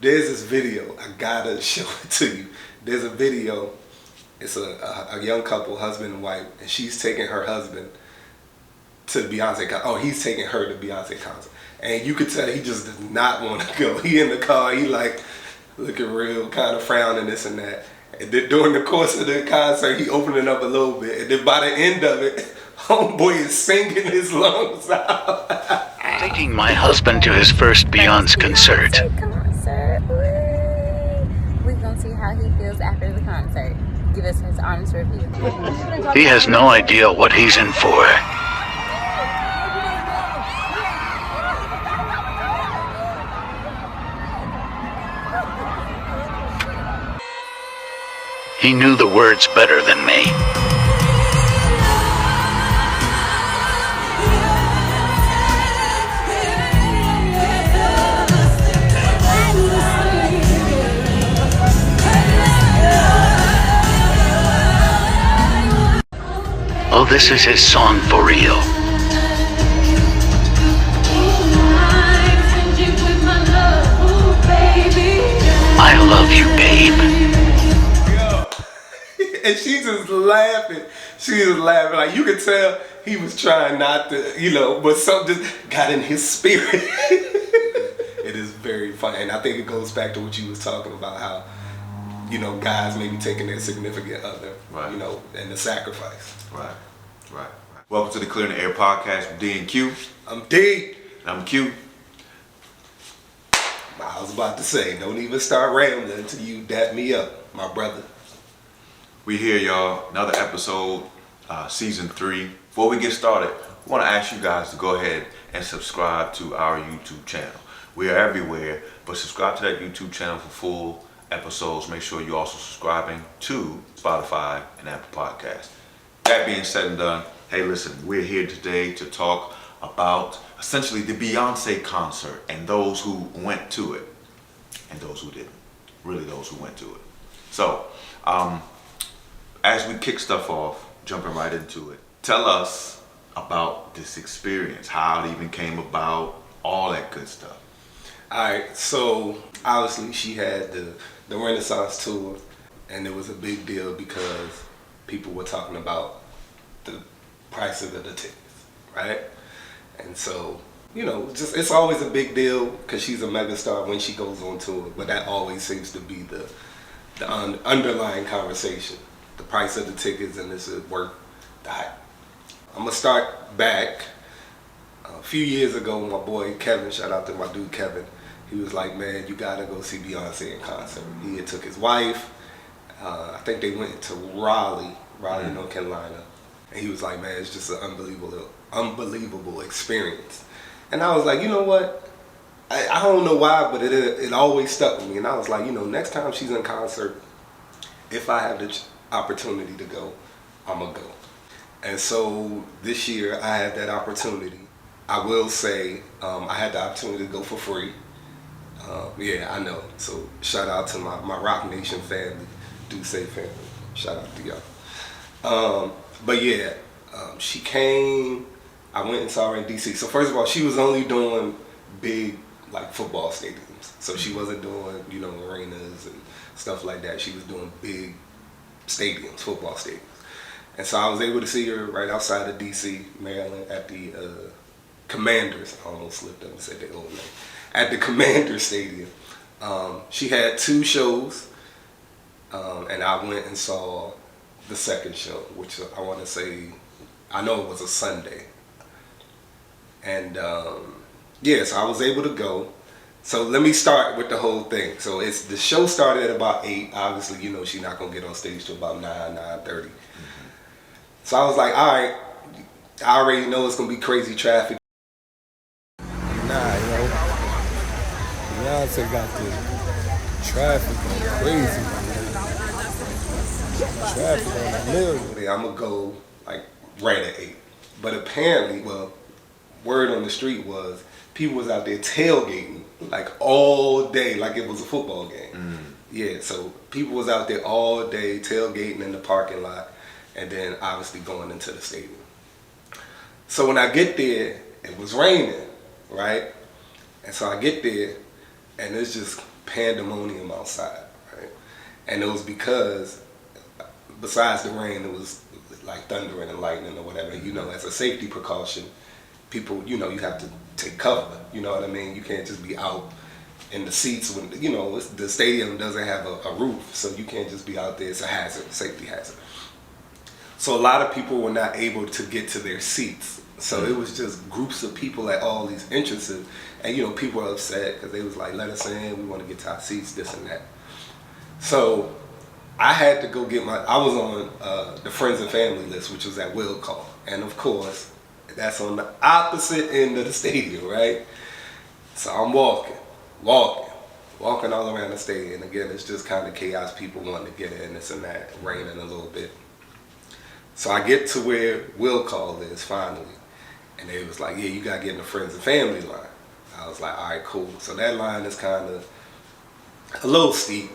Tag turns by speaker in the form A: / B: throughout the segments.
A: There's this video. I gotta show it to you. There's a video. It's a young couple, husband and wife, and she's taking her husband to the Beyonce concert. Oh, he's taking her to Beyonce concert. And you could tell he just does not want to go. He in the car, he like looking real kind of frowning this and that. And then during the course of the concert, he opening up a little bit. And then by the end of it, homeboy is singing his lungs out.
B: Taking my husband to his first Beyonce concert.
C: We're going to see how he feels after the concert. Give us his honest review.
B: He has no idea what he's in for. He knew the words better than me. Oh, this is his song for real. I love you, babe.
A: And she's just laughing. She was laughing. Like, you could tell he was trying not to, but something just got in his spirit. It is very funny. And I think it goes back to what you was talking about, how, guys maybe taking their significant other,
D: right.
A: And the sacrifice.
D: Right. Welcome to the Clearing the Heir Podcast with D and Q.
A: I'm D.
D: I'm Q.
A: I was about to say, don't even start rambling until you dap me up, my brother.
D: We here, y'all. Another episode, season 3. Before we get started, I want to ask you guys to go ahead and subscribe to our YouTube channel. We are everywhere, but subscribe to that YouTube channel for full episodes. Make sure you're also subscribing to Spotify and Apple Podcasts. That being said and done, hey, listen, we're here today to talk about essentially the Beyonce concert and those who went to it and those who didn't. Really, those who went to it. So, as we kick stuff off, jumping right into it, tell us about this experience, how it even came about, all that good stuff.
A: All right, so obviously she had the Renaissance tour, and it was a big deal because people were talking about the price of the tickets, right? And so, it's always a big deal because she's a megastar when she goes on tour, but that always seems to be the underlying conversation. The price of the tickets, and is it worth the hype? I'm gonna start back a few years ago. My boy Kevin, shout out to my dude Kevin, he was like, man, you gotta go see Beyonce in concert. He had took his wife, I think they went to Raleigh, North Carolina, and he was like, man, it's just an unbelievable experience. And I was like, you know what, I don't know why, but it always stuck with me. And I was like, next time she's in concert, if I have the opportunity to go, I'm gonna go. And so this year I had that opportunity. I will say I had the opportunity to go for free. Yeah, I know. So shout out to my Rock Nation family, Do Say family. Shout out to y'all. But yeah, she came. I went and saw her in DC. So first of all, she was only doing big like football stadiums. So she wasn't doing arenas and stuff like that. She was doing big stadiums, football stadiums. And so I was able to see her right outside of DC, Maryland, at the Commanders. I almost slipped up and said their old name. At the Commanders Stadium. She had 2 shows, and I went and saw the second show, which I want to say, I know it was a Sunday. And so I was able to go. So let me start with the whole thing. So the show started at about 8. Obviously, she's not gonna get on stage till about 9:30. Mm-hmm. So I was like, all right, I already know it's gonna be crazy traffic.
E: Beyonce got the traffic going crazy, man. Traffic on a million.
A: I'm gonna go like right at 8. But apparently, word on the street was people was out there tailgating like all day, like it was a football game. Mm. Yeah, so people was out there all day tailgating in the parking lot, and then obviously going into the stadium. So when I get there, it was raining, right? And so I get there, and it's just pandemonium outside, right? And it was because, besides the rain, it was like thundering and lightning or whatever. You know, as a safety precaution, people, you have to take cover. You know what I mean? You can't just be out in the seats when, the stadium doesn't have a roof, so you can't just be out there. It's a hazard, safety hazard. So a lot of people were not able to get to their seats. So it was just groups of people at all these entrances. And, people were upset because they was like, let us in, we want to get to our seats, this and that. So I had to go I was on the friends and family list, which was at will call. And of course, that's on the opposite end of the stadium, right? So I'm walking all around the stadium. And again, it's just kind of chaos, people wanting to get in, this and that, raining a little bit. So I get to where will call is finally. And they was like, yeah, you got to get in the friends and family line. I was like, all right, cool. So that line is kind of a little steep.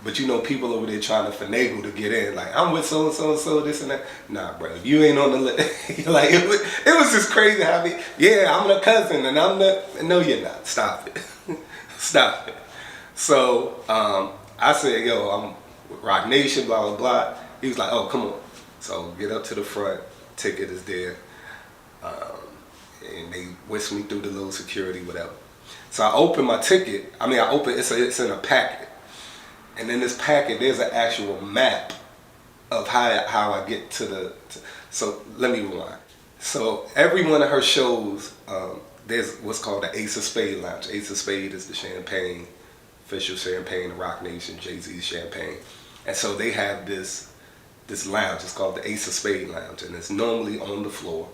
A: But people over there trying to finagle to get in. Like, I'm with so, this and that. Nah, bro, if you ain't on the list. Like, it was just crazy how I'm the cousin and I'm the... No, you're not. Stop it. Stop it. So, I said, yo, I'm with Rock Nation, blah, blah, blah. He was like, oh, come on. So, get up to the front. Ticket is there. And they whisked me through the little security, whatever. So, I opened my ticket. It's in a packet. And in this packet, there's an actual map of how I get to so let me rewind. So every one of her shows, there's what's called the Ace of Spade Lounge. Ace of Spade is the champagne, official champagne of Rock Nation, Jay-Z's champagne. And so they have this lounge, it's called the Ace of Spade Lounge, and it's normally on the floor.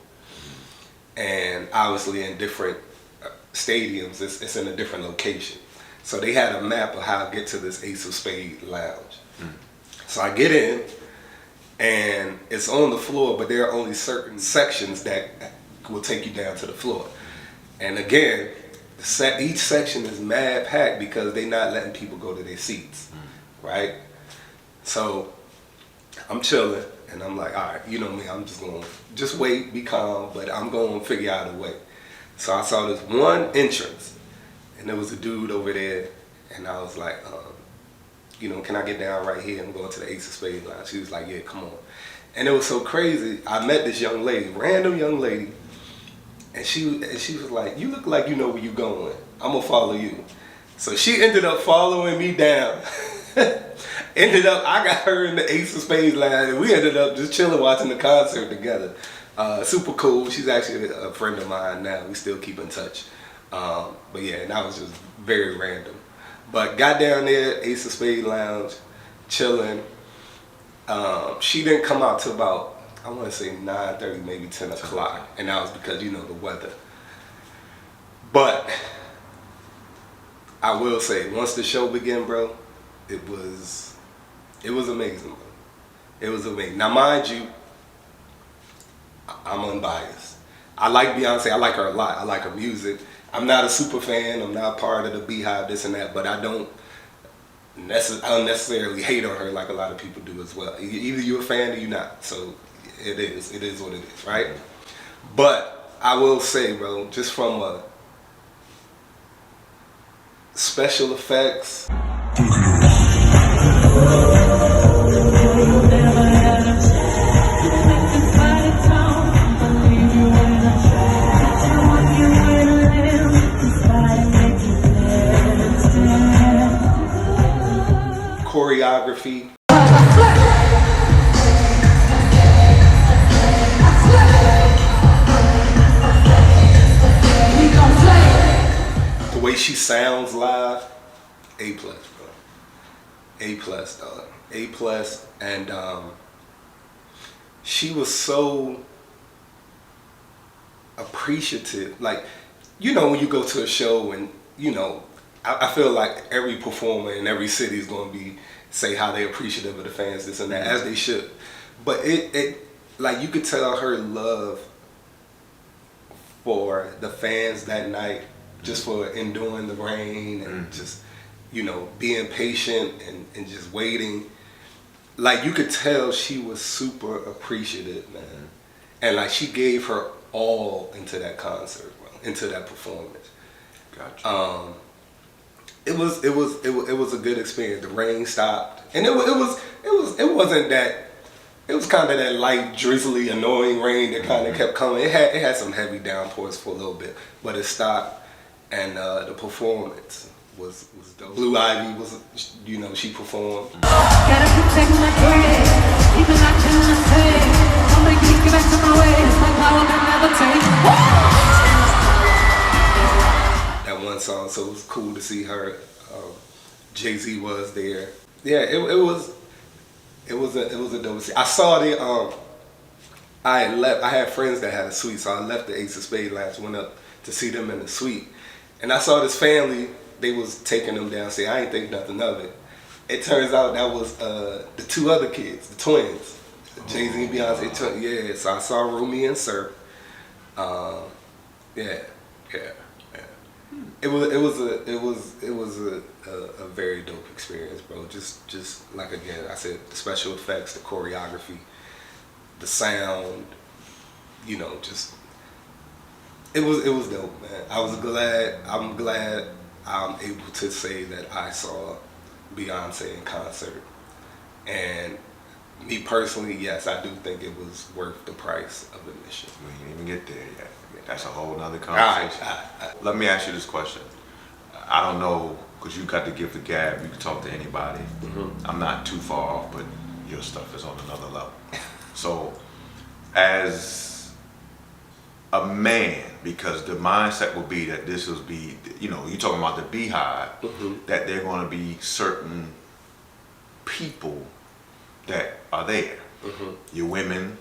A: And obviously in different stadiums, it's in a different location. So they had a map of how to get to this Ace of Spade Lounge. So I get in, and it's on the floor, but there are only certain sections that will take you down to the floor. And again, each section is mad packed because they're not letting people go to their seats, right? So I'm chilling, and I'm like, all right, you know me, I'm just going to just wait, be calm, but I'm going to figure out a way. So I saw this one entrance. And there was a dude over there, and I was like, can I get down right here and go into the Ace of Spades Lounge? She was like, yeah, come on. And it was so crazy. I met this young lady, random young lady, and she was like, you look like you know where you're going. I'm gonna follow you. So she ended up following me down. I got her in the Ace of Spades Lounge, and we ended up just chilling watching the concert together. Super cool. She's actually a friend of mine now. We still keep in touch. But yeah, and that was just very random. But got down there, Ace of Spades Lounge, chilling. She didn't come out till about, I want to say 9:30, maybe 10 o'clock. And that was because, the weather. But I will say, once the show began, bro, it was amazing, bro. It was amazing. Now, mind you, I'm unbiased. I like Beyonce. I like her a lot. I like her music. I'm not a super fan. I'm not part of the Beehive, this and that. But I don't unnecessarily hate on her like a lot of people do as well. Either you're a fan or you're not. So it is what it is, right? But I will say, bro, just from a special effects. Choreography. The way she sounds live, A+, bro. A+, dog. A+, and she was so appreciative. Like, when you go to a show and, I feel like every performer in every city is going to say how they're appreciative of the fans, this and that, as they should. But it like, you could tell her love for the fans that night, just for enduring the rain and just, being patient and just waiting. Like, you could tell she was super appreciative, man. And like, she gave her all into that concert, bro, into that performance.
D: Gotcha.
A: it was a good experience. The rain stopped, and it wasn't that. It was kind of that light, drizzly, annoying rain that kind of kept coming. It had some heavy downpours for a little bit, but it stopped, and the performance was dope. Blue Ivy was, she performed.
F: Gotta protect my bread, even I cannot take. I'll make me get back to my ways, my power can never take.
A: That one song, so it was cool to see her. Jay-Z was there. Yeah, it was a dope scene. I saw the I had friends that had a suite, so I left the Ace of Spades Lounge, went up to see them in the suite, and I saw this family. They was taking them downstairs. I ain't think nothing of it. It turns out that was the two other kids, the twins, Jay-Z and Beyonce. Yeah, so I saw Rumi and Sir. Yeah. It was a very dope experience, bro. Just like, again, I said, the special effects, the choreography, the sound, just it was dope, man. I'm glad I'm able to say that I saw Beyonce in concert. And me personally, yes, I do think it was worth the price of admission.
D: We ain't even get there yet. That's a whole nother conversation.
A: All right.
D: Let me ask you this question. I don't know, because you got to give the gab. You can talk to anybody.
A: Mm-hmm.
D: I'm not too far off, but your stuff is on another level. So, as a man, because the mindset will be that this will be, you're talking about the Beehive, that there are going to be certain people that are there. Your women.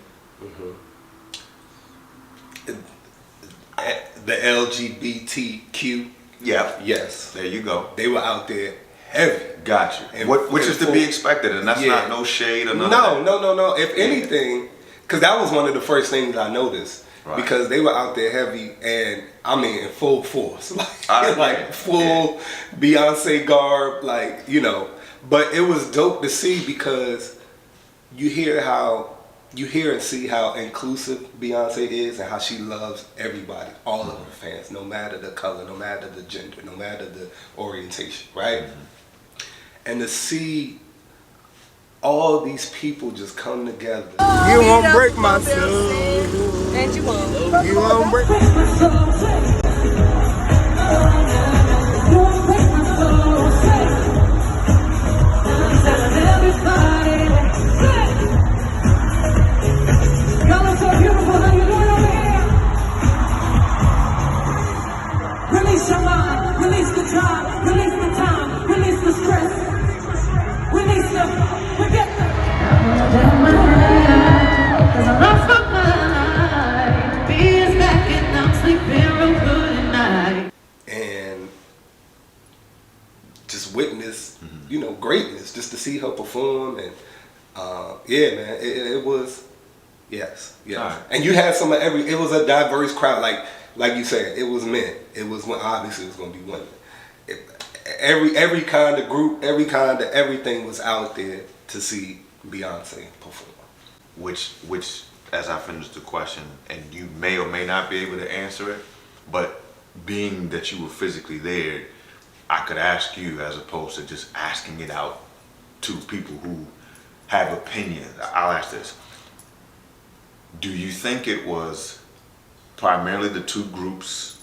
A: The LGBTQ.
D: Yeah.
A: Yes.
D: There you go.
A: They were out there heavy.
D: Got you.
A: And
D: Which is to be expected, and that's not no shade or nothing.
A: No. If anything, because that was one of the first things I noticed.
D: Right.
A: Because they were out there heavy, and I mean in full force, like full Beyonce garb, But it was dope to see because you hear and see how inclusive Beyonce is and how she loves everybody, all of her fans, no matter the color, no matter the gender, no matter the orientation, right? And to see all these people just come together.
E: You won't break my soul.
C: And you won't.
E: You won't break
F: Release your mind, release the drive, release the time, release the stress, release the, forget the. Cause I lost my mind, B is back and I'm sleeping real good at night.
A: And just witness, greatness, just to see her perform. And yeah, man, it was, yes.
D: Right.
A: And you had some of it was a diverse crowd, like you said, it was men. It was obviously it was going to be women. Every kind of group, every kind of everything was out there to see Beyonce perform.
D: Which, as I finish the question, and you may or may not be able to answer it, but being that you were physically there, I could ask you as opposed to just asking it out to people who have opinions. I'll ask this. Do you think it was primarily the two groups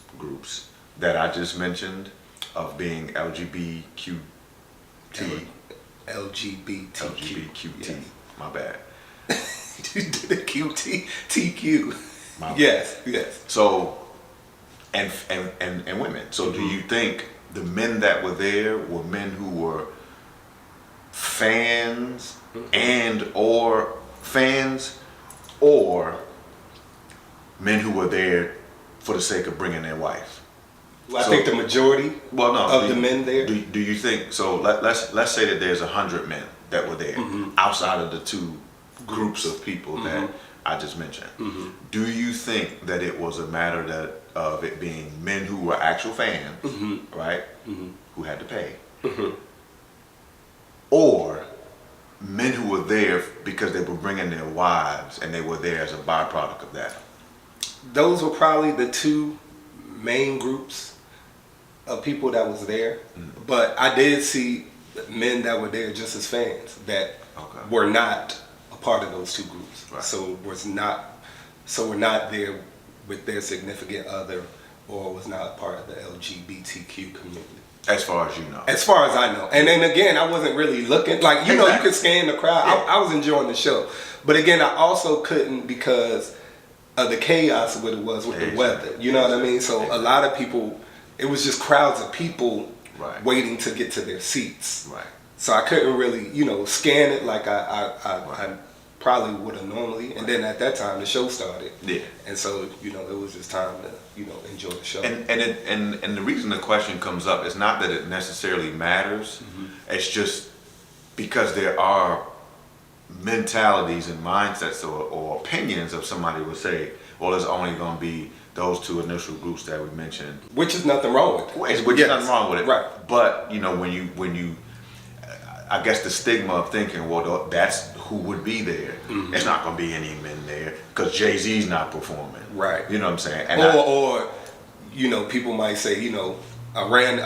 D: that I just mentioned of being LGBTQ?
A: LGBTQ.
D: Yes. My bad.
A: The QTQ. Yes.
D: So, and women. So do you think the men that were there were men who were fans or men who were there for the sake of bringing their wife?
A: Well, I think the majority of the men there.
D: Do you think so? Let's say that there's 100 men that were there outside of the two groups of people that I just mentioned. Do you think that it was a matter of it being men who were actual fans, right? Who had to pay, or men who were there because they were bringing their wives and they were there as a byproduct of that?
A: Those were probably the two main groups. of people that was there, but I did see men that were there just as fans that were not a part of those two groups.
D: Right.
A: So we're not there with their significant other, or was not part of the LGBTQ community.
D: As far as you know.
A: As far as I know. And then again, I wasn't really looking, like, you know, you could scan the crowd.
D: Yeah.
A: I was enjoying the show. But again, I also couldn't because of the chaos of what it was with the weather. You know what I mean? So a lot of people, it was just crowds of people waiting to get to their seats.
D: Right.
A: So I couldn't really, you know, scan it like I probably would have normally. And then at that time, the show started. Yeah. And so, you know, it was just time to, you know, enjoy the show.
D: And the reason the question comes up is not that it necessarily matters. It's just because there are mentalities and mindsets or opinions of somebody would say, well, there's only going to be those two initial groups that we mentioned.
A: Which is nothing wrong with it.
D: Which is nothing wrong with it.
A: Right.
D: But, you know, when you I guess the stigma of thinking, well, that's who would be there. It's not going to be any men there because Jay-Z's not performing. Right. You know what I'm saying? And
A: or you know, people might say, you know, an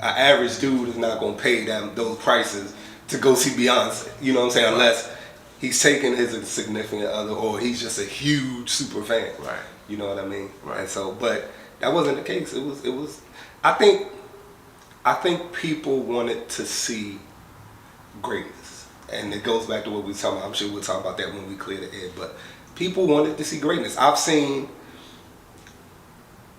A: average dude is not going to pay those prices to go see Beyonce. You know what I'm saying? Unless he's taking his significant other, or he's just a huge super fan. Right. You know what I mean? Right. And so, but that wasn't the case. It was. I think people wanted to see greatness, and it goes back to what we were talking about. I'm sure we'll talk about that when we clear the air. But people wanted to see greatness. I've seen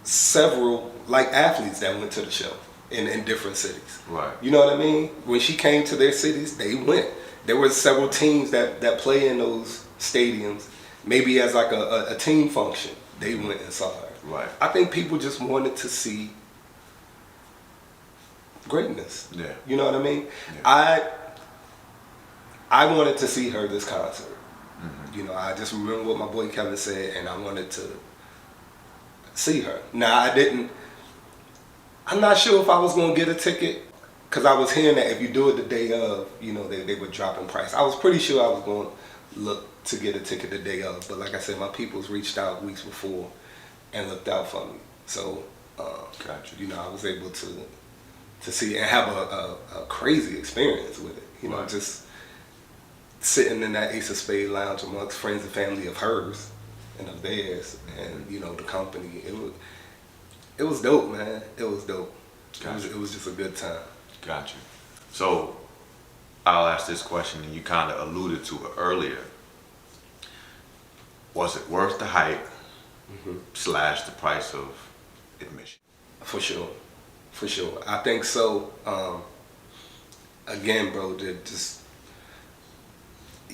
A: several like athletes that went to the show in different cities. Right. You know what I mean? When she came to their cities, they went. There were several teams that play in those stadiums, maybe as like a team function. They went and saw her. Right. I think people just wanted to see greatness. Yeah. You know what I mean? Yeah. I wanted to see her this concert. You know, I just remember what my boy Kevin said, and I wanted to see her. Now, I'm not sure if I was going to get a ticket, because I was hearing that if you do it the day of, you know, they would drop in price. I was pretty sure I was going to look to get a ticket the day of, but like I said, my peoples reached out weeks before and looked out for me. So, you know, I was able to see and have a crazy experience with it. You know, just sitting in that Ace of Spades lounge amongst friends and family of hers and of theirs, and you know, the company. It was dope, man. It was dope. It was just a good time.
D: Got you. So I'll ask this question, and you kind of alluded to it earlier. Was it worth the hype / the price of admission? For sure. I think so.
A: Again, bro, just,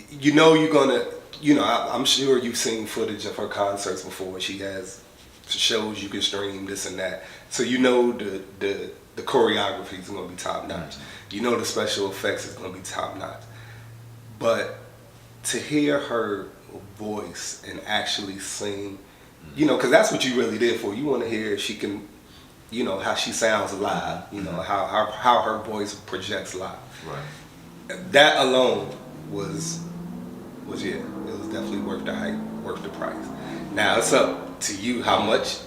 A: you know, you're gonna, you know, I'm sure you've seen footage of her concerts before. She has shows you can stream, this and that. So you know the choreography is gonna be top notch. You know the special effects is gonna be top notch. But to hear her voice and actually sing, you know, because that's what you really did for. You want to hear if she can, you know, how she sounds live, you know, how her voice projects live. Right. That alone was yeah, it was definitely worth the hype, worth the price. Now it's up to you how much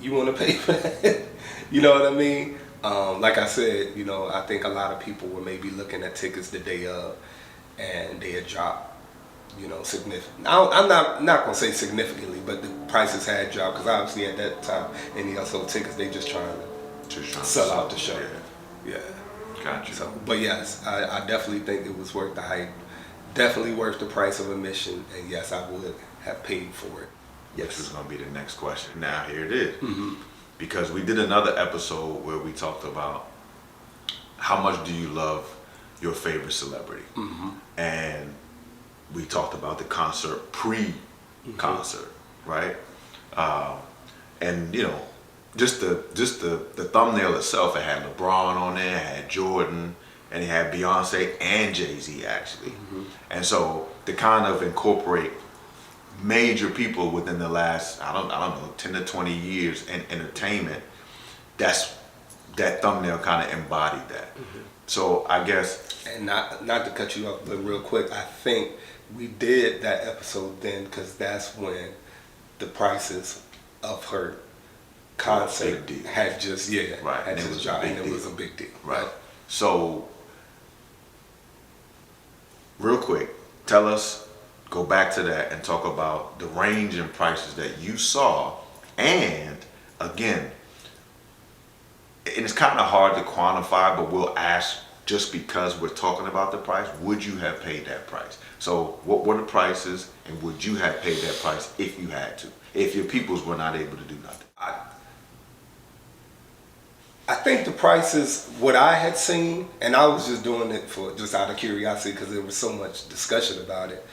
A: you want to pay for that. You know what I mean? Like I said, you know, I think a lot of people were maybe looking at tickets the day of, and they had dropped, you know, significantly. I'm not gonna say significantly, but the prices had dropped, because obviously at that time, any also tickets, they just trying to sell out the show. Yeah. Gotcha. So, but yes, I definitely think it was worth the hype. Definitely worth the price of admission, and yes, I would have paid for it.
D: Yes. Which was gonna be the next question. Now here it is. Because we did another episode where we talked about how much do you love your favorite celebrity, and we talked about the concert pre-concert, right? And you know, just the thumbnail itself, it had LeBron on there, it had Jordan, and it had Beyonce and Jay-Z actually. And so to kind of incorporate major people within the last, I don't know, 10 to 20 years in entertainment, that thumbnail kind of embodied that. So I guess,
A: and not to cut you off, but real quick, I think we did that episode then because that's when the prices of her concert
D: Big deal.
A: had just
D: Right,
A: had
D: and it
A: just
D: was a
A: dropped,
D: big
A: and it
D: deal.
A: was a big deal.
D: Right. So, real quick, tell us, go back to that and talk about the range in prices that you saw. And again, and it's kind of hard to quantify, but we'll ask just because we're talking about the price, would you have paid that price? So what were the prices, and would you have paid that price if you had to, if your peoples were not able to do nothing?
A: I think the prices, what I had seen, and I was just doing it for just out of curiosity because there was so much discussion about it.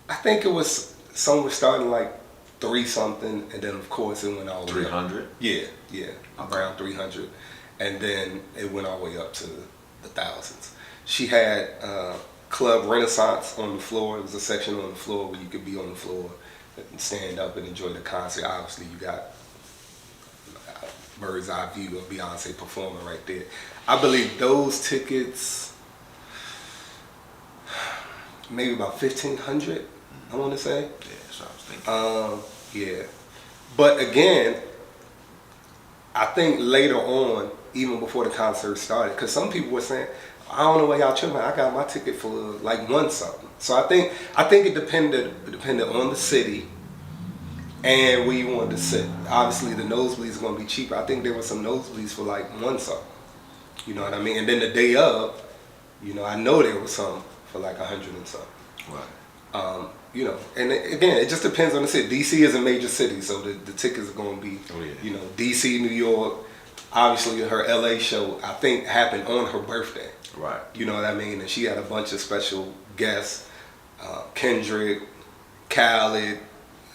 A: I think it was some were starting like 3 something, and then of course it went all the way up.
D: 300?
A: Yeah, around 300, and then it went all the way up to the thousands. She had Club Renaissance on the floor. It was a section on the floor where you could be on the floor and stand up and enjoy the concert. Obviously, you got bird's eye view of Beyonce performing right there. I believe those tickets, maybe about 1,500. I want to say.
D: Yeah, that's what I was thinking.
A: Yeah, but again, I think later on, even before the concert started, because some people were saying, I don't know why y'all tripping. I got my ticket for like 1 something. So I think it depended on the city and where you wanted to sit. Obviously, the nosebleeds are going to be cheaper. I think there were some nosebleeds for like 1 something. You know what I mean? And then the day of, I know there was some for like 100 and something.
D: Right.
A: And again, it just depends on the city. DC is a major city, so the tickets are going to be, DC, New York. Obviously, her LA show, I think, happened on her birthday.
D: Right.
A: You know what I mean? And she had a bunch of special guests, Kendrick, Khaled,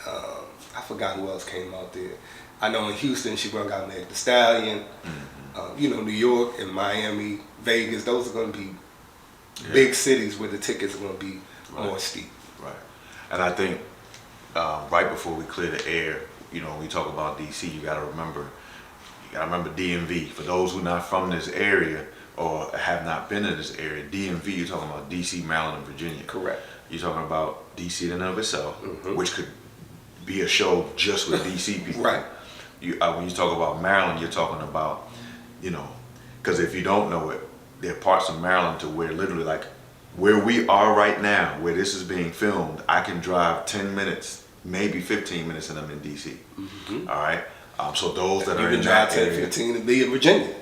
A: I forgot who else came out there. I know in Houston, she brought out Meg Thee Stallion. Mm-hmm. New York and Miami, Vegas, those are going to be big cities where the tickets are going to be more steep.
D: Right. And I think right before we clear the air, when we talk about DC, you got to remember DMV. For those who are not from this area or have not been in this area, DMV, you're talking about DC, Maryland, and Virginia.
A: Correct.
D: You're talking about DC in and of itself, which could be a show just with DC people.
A: Right.
D: When you talk about Maryland, you're talking about, because if you don't know it, there are parts of Maryland to where literally like where we are right now, where this is being filmed, I can drive 10 minutes, maybe 15 minutes, and I'm in DC. Mm-hmm. All right. So those that are in that area,
A: 10, 15 to be in Virginia.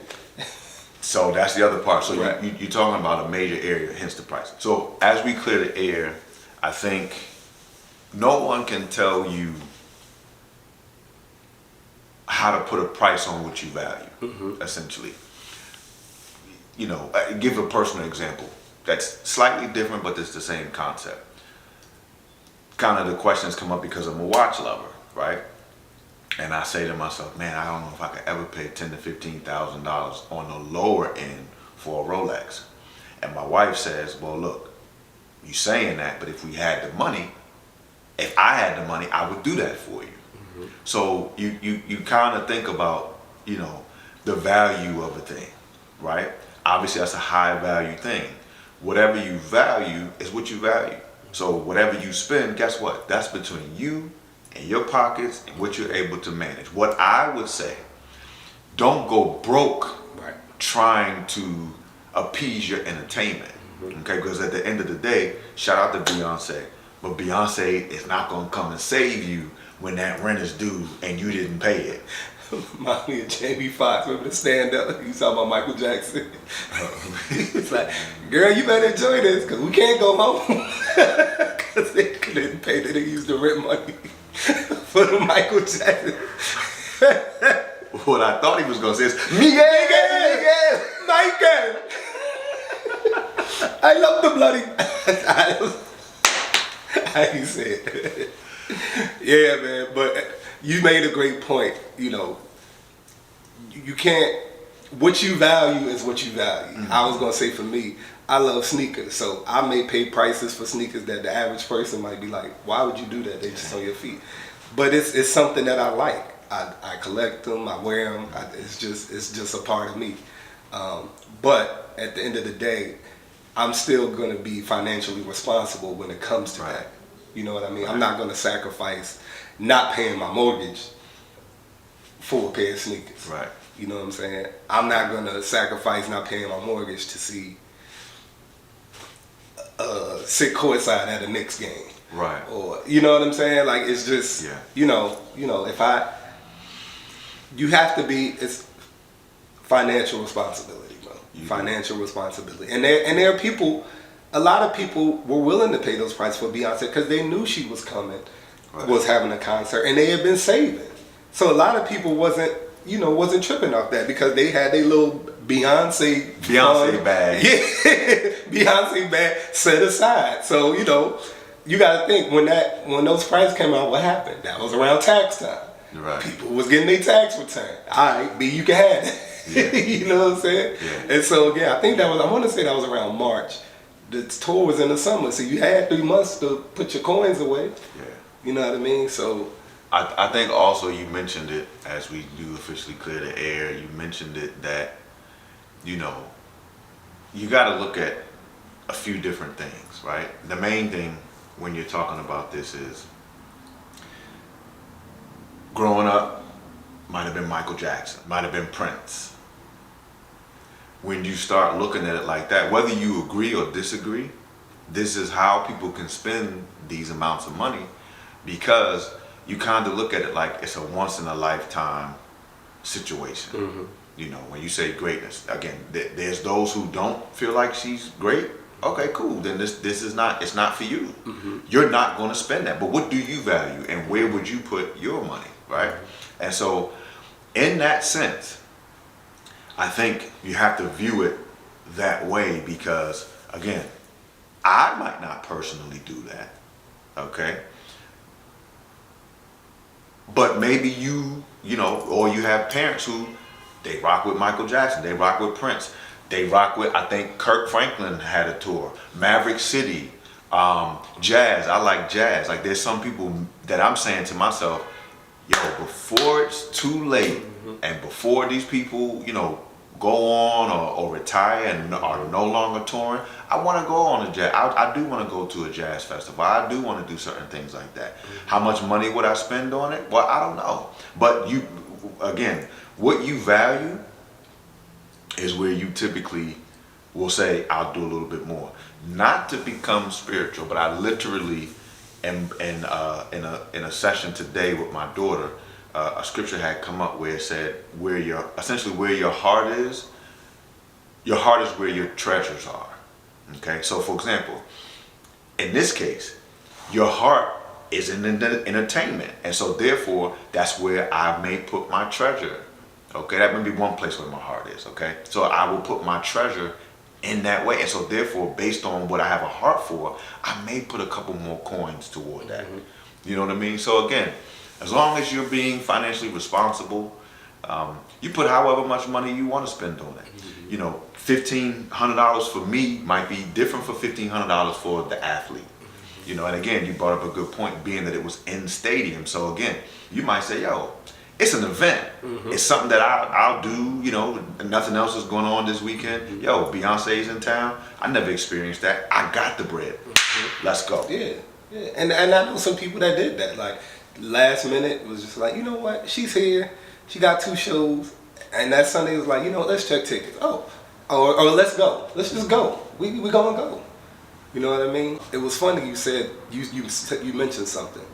D: So that's the other part. So
A: right.
D: you're talking about a major area, hence the price. So as we clear the air, I think no one can tell you how to put a price on what you value, essentially. Give a personal example that's slightly different, but it's the same concept. Kind of the questions come up because I'm a watch lover, right? And I say to myself, man, I don't know if I could ever pay $10,000 to $15,000 on the lower end for a Rolex. And my wife says, well, look, you saying that, but if we had the money, if I had the money, I would do that for you. Mm-hmm. So you kind of think about, the value of a thing, right? Obviously, that's a high value thing. Whatever you value is what you value. So whatever you spend, guess what? That's between you and your pockets and what you're able to manage. What I would say, don't go broke trying to appease your entertainment. Okay, because at the end of the day, shout out to Beyonce, but Beyonce is not going to come and save you when that rent is due and you didn't pay it.
A: Remind me of Jamie Foxx. Remember the stand-up? He was talking about Michael Jackson. It's like, girl, you better enjoy this because we can't go home because they couldn't pay. They didn't use the rent money for the Michael Jackson.
D: What I thought he was going to say is,
A: Miguel. I love the bloody. I can say it. Yeah, man. But you made a great point. You can't. What you value is what you value. Mm-hmm. I was gonna say for me, I love sneakers, so I may pay prices for sneakers that the average person might be like, "Why would you do that? They're just on your feet." But it's something that I like. I collect them. I wear them. It's just a part of me. But at the end of the day, I'm still gonna be financially responsible when it comes to that. You know what I mean? I'm not gonna sacrifice not paying my mortgage for a pair of sneakers.
D: Right.
A: You know what I'm saying? I'm not gonna sacrifice not paying my mortgage to see sit courtside at a Knicks game.
D: Right.
A: Or you know what I'm saying? Like it's just you know, if you have to be, it's financial responsibility, bro. Financial responsibility. And there are people, a lot of people were willing to pay those prices for Beyonce because they knew she was coming, was having a concert, and they had been saving. So a lot of people wasn't tripping off that because they had their little Beyonce
D: bag.
A: Yeah, Beyonce bag set aside. So, you gotta think when those prices came out, what happened? That was around tax time.
D: Right.
A: People was getting their tax return. Alright, B, you can have it. Yeah. You know what I'm saying?
D: Yeah.
A: And so I think I want to say that was around March. The tour was in the summer, so you had 3 months to put your coins away.
D: Yeah.
A: You know what I mean? So
D: I think also you mentioned it as we do officially clear the air. You mentioned it that, you got to look at a few different things, right? The main thing when you're talking about this is growing up might have been Michael Jackson, might have been Prince. When you start looking at it like that, whether you agree or disagree, this is how people can spend these amounts of money because you kind of look at it like it's a once in a lifetime situation. Mm-hmm. When you say greatness, again, there's those who don't feel like she's great. Okay, cool. Then this is not, it's not for you. Mm-hmm. You're not going to spend that. But what do you value and where would you put your money, right? Mm-hmm. And so in that sense, I think you have to view it that way because, again, I might not personally do that, okay? But maybe or you have parents who, they rock with Michael Jackson, they rock with Prince, they rock with, I think Kirk Franklin had a tour, Maverick City, jazz, I like jazz. Like there's some people that I'm saying to myself, before it's too late and before these people, go on or retire and are no longer touring, I want to go on a jazz. I do want to go to a jazz festival. I do want to do certain things like that. How much money would I spend on it? Well, I don't know. But what you value is where you typically will say, I'll do a little bit more. Not to become spiritual, but I literally am in a session today with my daughter. A scripture had come up where it said, where your heart is where your treasures are. Okay, so for example, in this case, your heart is in entertainment, and so therefore that's where I may put my treasure. Okay, that may be one place where my heart is. Okay, so I will put my treasure in that way, and so therefore, based on what I have a heart for, I may put a couple more coins toward that. Mm-hmm. You know what I mean? So again, as long as you're being financially responsible, you put however much money you want to spend on it. Mm-hmm. $1,500 for me might be different for $1,500 for the athlete. Mm-hmm. And again, you brought up a good point, being that it was in stadium. So again, you might say, it's an event. Mm-hmm. It's something that I'll do, nothing else is going on this weekend. Mm-hmm. Beyonce's in town. I never experienced that. I got the bread. Mm-hmm. Let's go.
A: Yeah. And I know some people that did that. Like, last minute was just like, you know what? She's here. She got 2 shows. And that Sunday was like, let's check tickets. Or let's go. Let's just go. We gonna go. You know what I mean? It was funny you said, you mentioned something.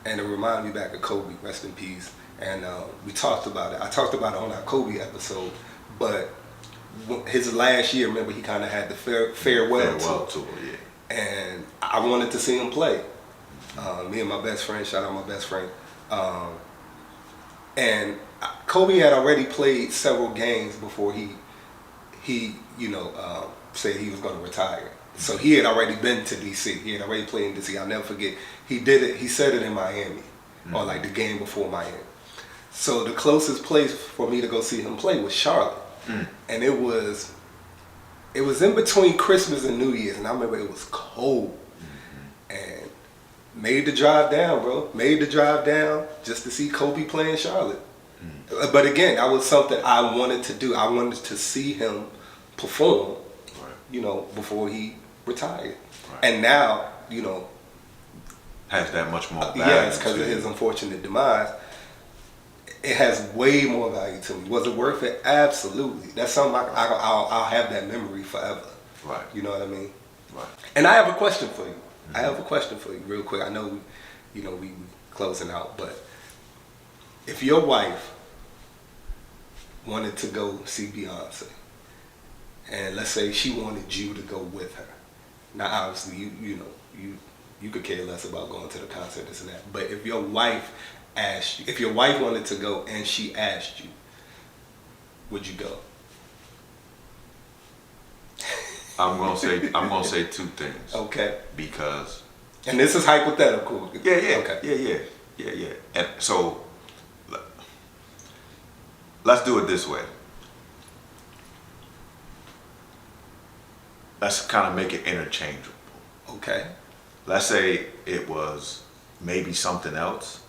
A: And it reminded me back of Kobe, rest in peace. And we talked about it. I talked about it on our Kobe episode. But his last year, remember, he kind of had the farewell tour. Yeah. And I wanted to see him play. Me and my best friend, shout out my best friend. And Kobe had already played several games before he said he was going to retire. So he had already been to DC. He had already played in DC. I'll never forget. He did it. He said it in Miami, or like the game before Miami. So the closest place for me to go see him play was Charlotte, and it was in between Christmas and New Year's, and I remember it was cold, and made the drive down, bro. Made the drive down just to see Kobe play in Charlotte. But again, that was something I wanted to do. I wanted to see him perform, before he retired. Right. And now,
D: has that much more value.
A: Yes, because of his unfortunate demise. it has way more value to me. Was it worth it? Absolutely. That's something I'll have that memory forever.
D: Right.
A: You know what I mean?
D: Right.
A: And I have a question for you. I have a question for you real quick. I know, we closing out, but if your wife wanted to go see Beyonce, and let's say she wanted you to go with her. Now, obviously, you could care less about going to the concert, this and that. But if your wife asked you, if your wife wanted to go and she asked you, would you go?
D: I'm gonna say two things.
A: Okay.
D: Because.
A: And this is hypothetical.
D: Yeah.
A: Okay.
D: Yeah. And so, let's do it this way. Let's kind of make it interchangeable.
A: Okay.
D: Let's say it was maybe something else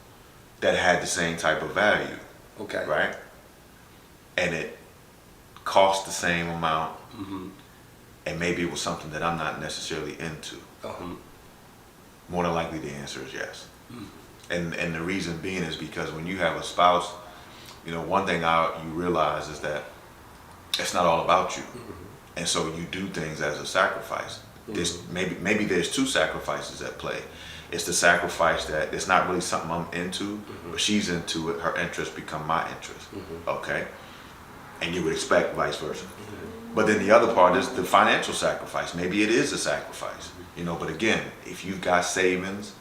D: that had the same type of value.
A: Okay.
D: Right? And it cost the same amount.
A: Mm-hmm.
D: And maybe it was something that I'm not necessarily into.
A: Uh-huh.
D: More than likely the answer is yes.
A: Mm-hmm.
D: And the reason being is because when you have a spouse, one thing you realize is that it's not all about you.
A: Mm-hmm.
D: And so you do things as a sacrifice.
A: Mm-hmm.
D: Maybe there's two sacrifices at play. It's the sacrifice that it's not really something I'm into,
A: Mm-hmm.
D: but she's into it. Her interests become my interests.
A: Mm-hmm.
D: Okay? And you would expect vice versa.
A: Mm-hmm.
D: But then the other part is the financial sacrifice. Maybe it is a sacrifice. But again, if you've got savings,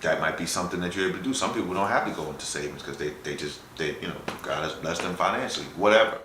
D: that might be something that you're able to do. Some people don't have to go into savings because they God has blessed them financially, whatever.